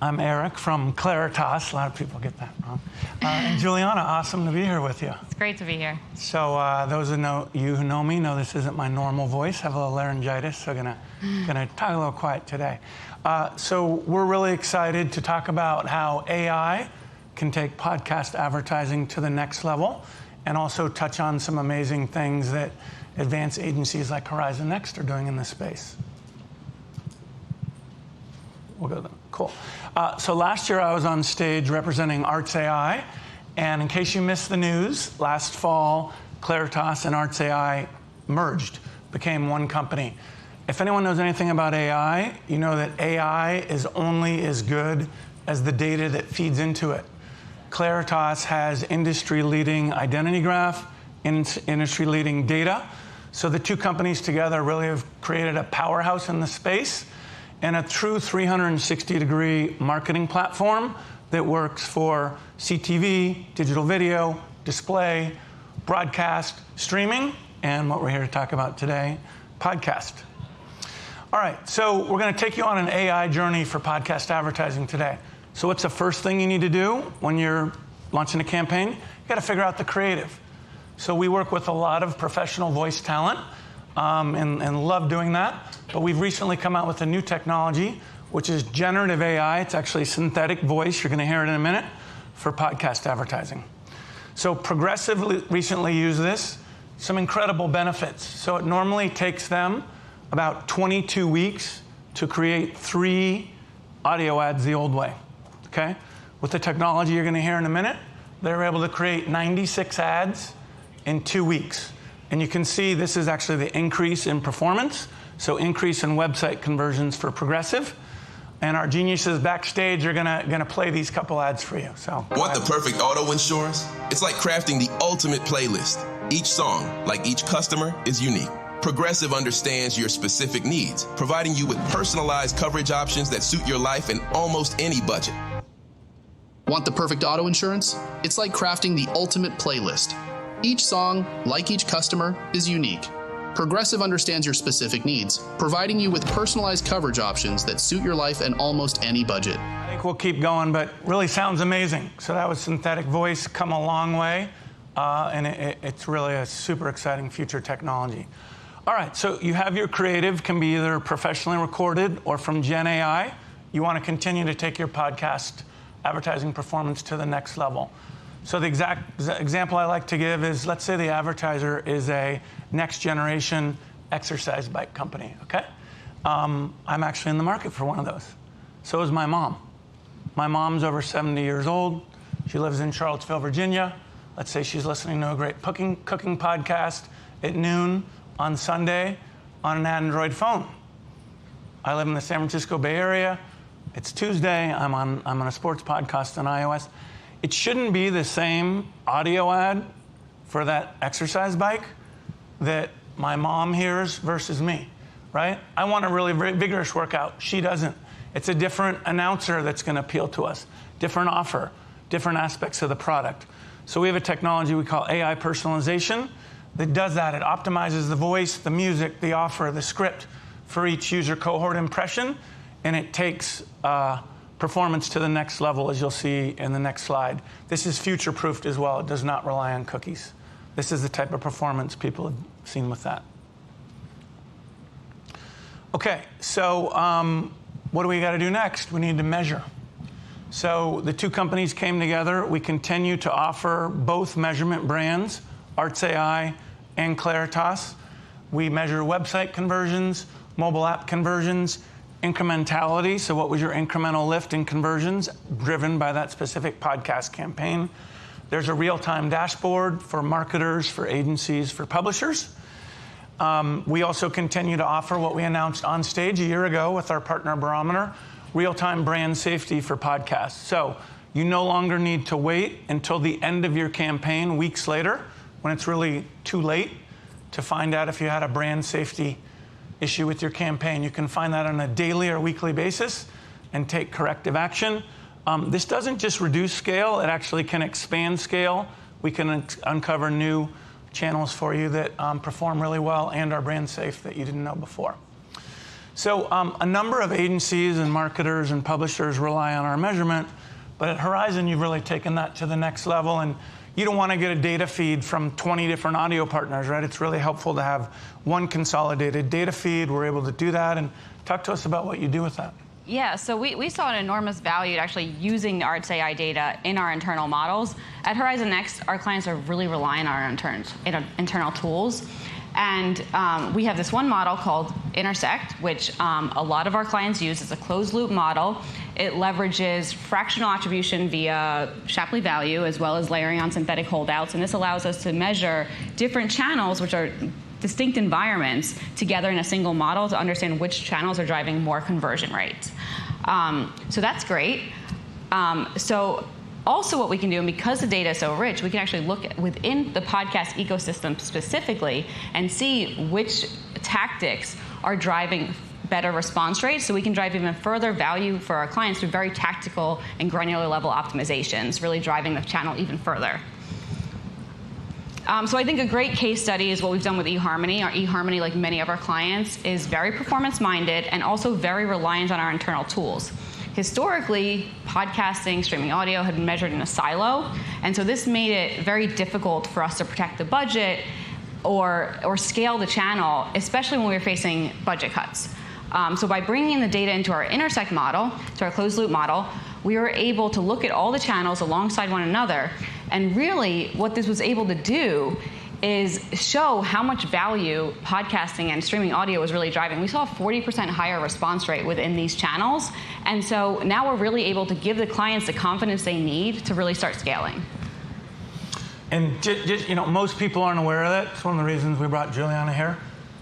I'm Erik from Claritas. A lot of people get that wrong. And Juliana, awesome to be here with you. It's great to be here. So those who know me know this isn't my normal voice. I have a little laryngitis, so gonna talk a little quiet today. So we're really excited to talk about how AI can take podcast advertising to the next level, and also touch on some amazing things that advanced agencies like Horizon Next are doing in this space. We'll go there. Cool. So last year I was on stage representing Arts AI, and in case you missed the news, last fall Claritas and Arts AI merged, became one company. If anyone knows anything about AI, you know that AI is only as good as the data that feeds into it. Claritas has industry-leading identity graph, industry-leading data. So the two companies together really have created a powerhouse in the space and a true 360-degree marketing platform that works for CTV, digital video, display, broadcast, streaming, and what we're here to talk about today, podcast. All right, so we're gonna take you on an AI journey for podcast advertising today. So what's the first thing you need to do when you're launching a campaign? You gotta figure out the creative. So we work with a lot of professional voice talent and love doing that. But we've recently come out with a new technology, which is generative AI. It's actually synthetic voice. You're gonna hear it in a minute for podcast advertising. So Progressive recently used this, some incredible benefits. So it normally takes them about 22 weeks to create 3 audio ads the old way, okay? With the technology you're gonna hear in a minute, they're able to create 96 ads in 2 weeks. And you can see this is actually the increase in performance, so increase in website conversions for Progressive. And our geniuses backstage are gonna play these couple ads for you. So Want the perfect auto insurance? It's like crafting the ultimate playlist. Each song, like each customer, is unique. Progressive understands your specific needs, providing you with personalized coverage options that suit your life in almost any budget. Want the perfect auto insurance? It's like crafting the ultimate playlist. Each song, like each customer, is unique. Progressive understands your specific needs, providing you with personalized coverage options that suit your life in almost any budget. I think we'll keep going, but really sounds amazing. So that was synthetic voice, come a long way, and it's really a super exciting future technology. All right, so you have your creative, can be either professionally recorded or from Gen AI. You want to continue to take your podcast advertising performance to the next level. So the exact example I like to give is, let's say the advertiser is a next generation exercise bike company, okay? I'm actually in the market for one of those. So is my mom. My mom's over 70 years old. She lives in Charlottesville, Virginia. Let's say she's listening to a great cooking podcast at noon on Sunday on an Android phone. I live in the San Francisco Bay Area. It's Tuesday. I'm on a sports podcast on iOS. It shouldn't be the same audio ad for that exercise bike that my mom hears versus me, right? I want a really vigorous workout. She doesn't. It's a different announcer that's going to appeal to us, different offer, different aspects of the product. So we have a technology we call AI personalization that does that. It optimizes the voice, the music, the offer, the script for each user cohort impression, and it takes performance to the next level, as you'll see in the next slide. This is future-proofed as well. It does not rely on cookies. This is the type of performance people have seen with that. Okay, so what do we got to do next? We need to measure. So the two companies came together. We continue to offer both measurement brands, Arts AI and Claritas. We measure website conversions, mobile app conversions, incrementality, so what was your incremental lift in conversions driven by that specific podcast campaign. There's a real-time dashboard for marketers, for agencies, for publishers. We also continue to offer what we announced on stage a year ago with our partner Barometer, real-time brand safety for podcasts. So you no longer need to wait until the end of your campaign, weeks later, when it's really too late to find out if you had a brand safety issue with your campaign. You can find that on a daily or weekly basis and take corrective action. This doesn't just reduce scale, it actually can expand scale. We can uncover new channels for you that perform really well and are brand safe that you didn't know before. So a number of agencies and marketers and publishers rely on our measurement, but at Horizon, you've really taken that to the next level, and you don't want to get a data feed from 20 different audio partners, right? It's really helpful to have one consolidated data feed. We're able to do that, and talk to us about what you do with that. Yeah, so we saw an enormous value to actually using the Arts AI data in our internal models. At Horizon Next, our clients are really relying on our internal tools. And we have this one model called Intersect, which a lot of our clients use. It's a closed-loop model. It leverages fractional attribution via Shapley value, as well as layering on synthetic holdouts. And this allows us to measure different channels, which are distinct environments, together in a single model to understand which channels are driving more conversion rates. So that's great. So also what we can do, and because the data is so rich, we can actually look within the podcast ecosystem specifically and see which tactics are driving better response rates, so we can drive even further value for our clients through very tactical and granular level optimizations, really driving the channel even further. So I think a great case study is what we've done with eHarmony. Our eHarmony, like many of our clients, is very performance-minded and also very reliant on our internal tools. Historically, podcasting, streaming audio had been measured in a silo, and so this made it very difficult for us to protect the budget or scale the channel, especially when we were facing budget cuts. So by bringing the data into our Intersect model, to our closed-loop model, we were able to look at all the channels alongside one another, and really what this was able to do is show how much value podcasting and streaming audio was really driving. We saw a 40% higher response rate within these channels, and so now we're really able to give the clients the confidence they need to really start scaling. And just, most people aren't aware of that. It's one of the reasons we brought Juliana here.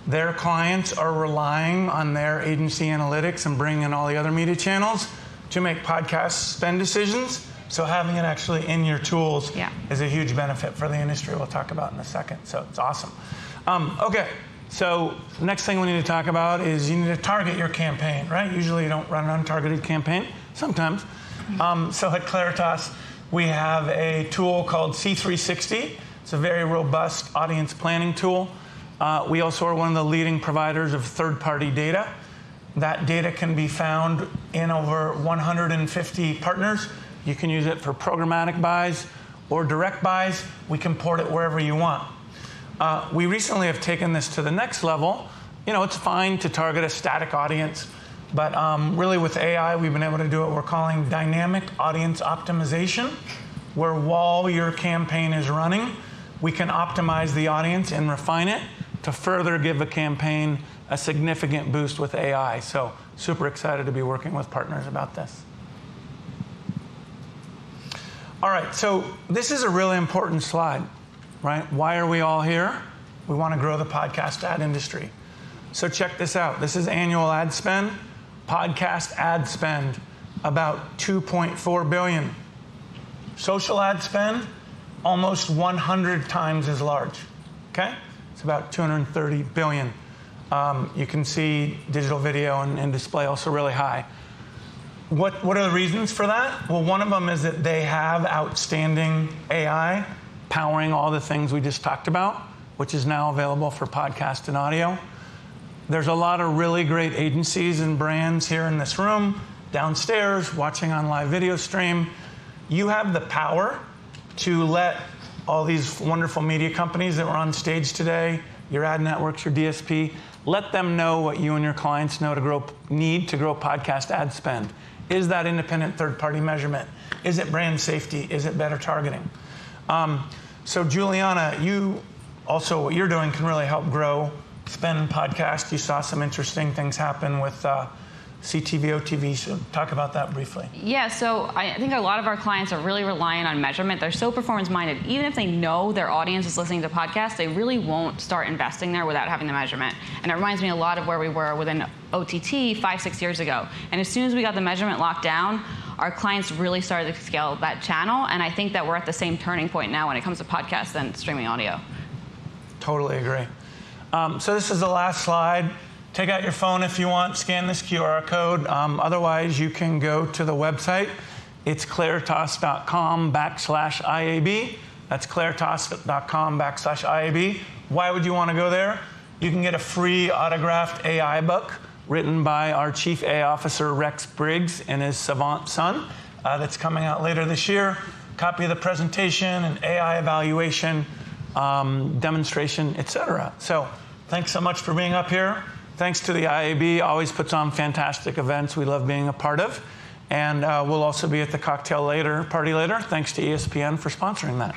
Their clients are relying on their agency analytics and bringing in all the other media channels to make podcast spend decisions. So having it actually in your tools is a huge benefit for the industry. We'll talk about in a second. So it's awesome. Okay, so next thing we need to talk about is you need to target your campaign, right? Usually you don't run an untargeted campaign, sometimes. So at Claritas, we have a tool called C360. It's a very robust audience planning tool. We also are one of the leading providers of third-party data. That data can be found in over 150 partners. You can use it for programmatic buys or direct buys. We can port it wherever you want. We recently have taken this to the next level. It's fine to target a static audience, but really with AI, we've been able to do what we're calling dynamic audience optimization, where while your campaign is running, we can optimize the audience and refine it to further give a campaign a significant boost with AI. So super excited to be working with partners about this. All right, so this is a really important slide, right? Why are we all here? We want to grow the podcast ad industry. So check this out. This is annual ad spend. Podcast ad spend, about $2.4 billion. Social ad spend, almost 100 times as large, okay? It's about $230 billion. You can see digital video and display also really high. What are the reasons for that? Well, one of them is that they have outstanding AI powering all the things we just talked about, which is now available for podcast and audio. There's a lot of really great agencies and brands here in this room, downstairs, watching on live video stream. You have the power to let all these wonderful media companies that were on stage today, your ad networks, your DSP, let them know what you and your clients know to need to grow podcast ad spend. Is that independent third-party measurement? Is it brand safety? Is it better targeting? So Juliana, what you're doing can really help grow spend podcast. You saw some interesting things happen with CTV, OTV, so talk about that briefly. Yeah, so I think a lot of our clients are really relying on measurement. They're so performance-minded. Even if they know their audience is listening to podcasts, they really won't start investing there without having the measurement. And it reminds me a lot of where we were within OTT 5-6 years ago. And as soon as we got the measurement locked down, our clients really started to scale that channel. And I think that we're at the same turning point now when it comes to podcasts and streaming audio. Totally agree. So this is the last slide. Take out your phone if you want, scan this QR code. Otherwise, you can go to the website. It's claritas.com/IAB. That's claritas.com/IAB. Why would you want to go there? You can get a free autographed AI book written by our Chief A Officer, Rex Briggs, and his savant son, that's coming out later this year. Copy of the presentation, an AI evaluation, demonstration, etc. So thanks so much for being up here. Thanks to the IAB, always puts on fantastic events we love being a part of. And we'll also be at the cocktail party later. Thanks to ESPN for sponsoring that.